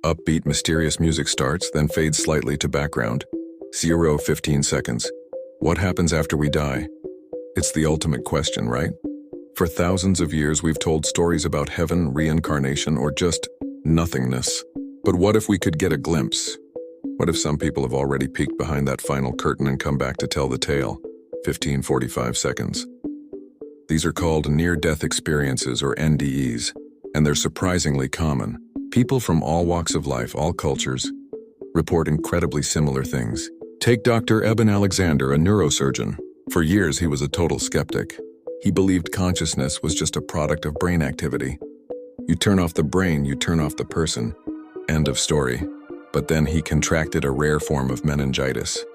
Upbeat, mysterious music starts, then fades slightly to background. 15 seconds. What happens after we die? It's the ultimate question, right? For thousands of years, we've told stories about heaven, reincarnation, or just nothingness. But what if we could get a glimpse? What if some people have already peeked behind that final curtain and come back to tell the tale? 45 seconds. These are called near-death experiences, or NDEs, and they're surprisingly common. People from all walks of life, all cultures, report incredibly similar things. Take Dr. Eben Alexander, a neurosurgeon. For years, he was a total skeptic. He believed consciousness was just a product of brain activity. You turn off the brain, you turn off the person. End of story. But then he contracted a rare form of meningitis.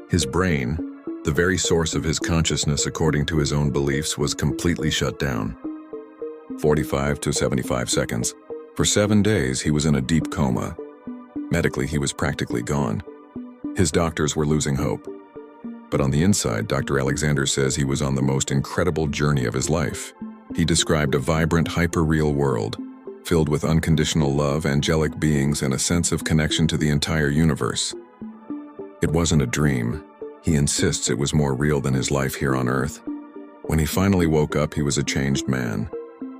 His brain, the very source of his consciousness according to his own beliefs, was completely shut down. 45 to 75 seconds. For 7 days, he was in a deep coma. Medically, he was practically gone. His doctors were losing hope. But on the inside, Dr. Alexander says he was on the most incredible journey of his life. He described a vibrant, hyper-real world, filled with unconditional love, angelic beings, and a sense of connection to the entire universe. It wasn't a dream. He insists it was more real than his life here on Earth. When he finally woke up, he was a changed man.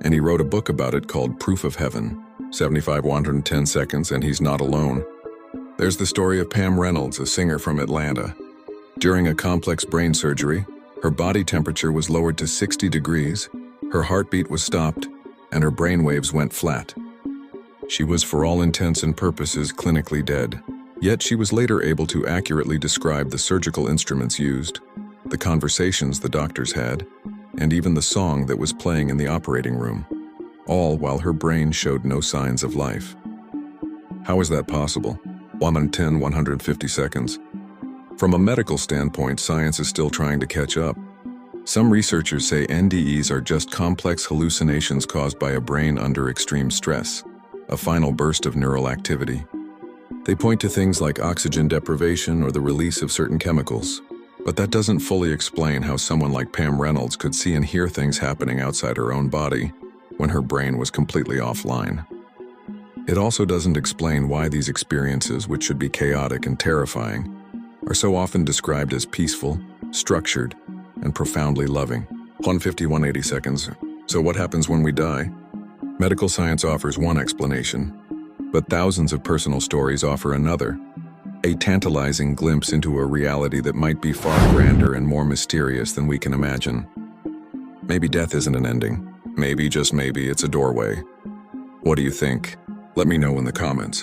And he wrote a book about it called Proof of Heaven. 110 seconds, and he's not alone. There's the story of Pam Reynolds, a singer from Atlanta. During a complex brain surgery, her body temperature was lowered to 60 degrees, her heartbeat was stopped, and her brainwaves went flat. She was, for all intents and purposes, clinically dead. Yet she was later able to accurately describe the surgical instruments used, the conversations the doctors had, and even the song that was playing in the operating room, all while her brain showed no signs of life. How is that possible? 150 seconds. From a medical standpoint, science is still trying to catch up. Some researchers say NDEs are just complex hallucinations caused by a brain under extreme stress, a final burst of neural activity. They point to things like oxygen deprivation or the release of certain chemicals. But that doesn't fully explain how someone like Pam Reynolds could see and hear things happening outside her own body when her brain was completely offline. It also doesn't explain why these experiences, which should be chaotic and terrifying, are so often described as peaceful, structured, and profoundly loving. 180 seconds. So what happens when we die? Medical science offers one explanation, but thousands of personal stories offer another. A tantalizing glimpse into a reality that might be far grander and more mysterious than we can imagine. Maybe death isn't an ending. Maybe, just maybe, it's a doorway. What do you think? Let me know in the comments.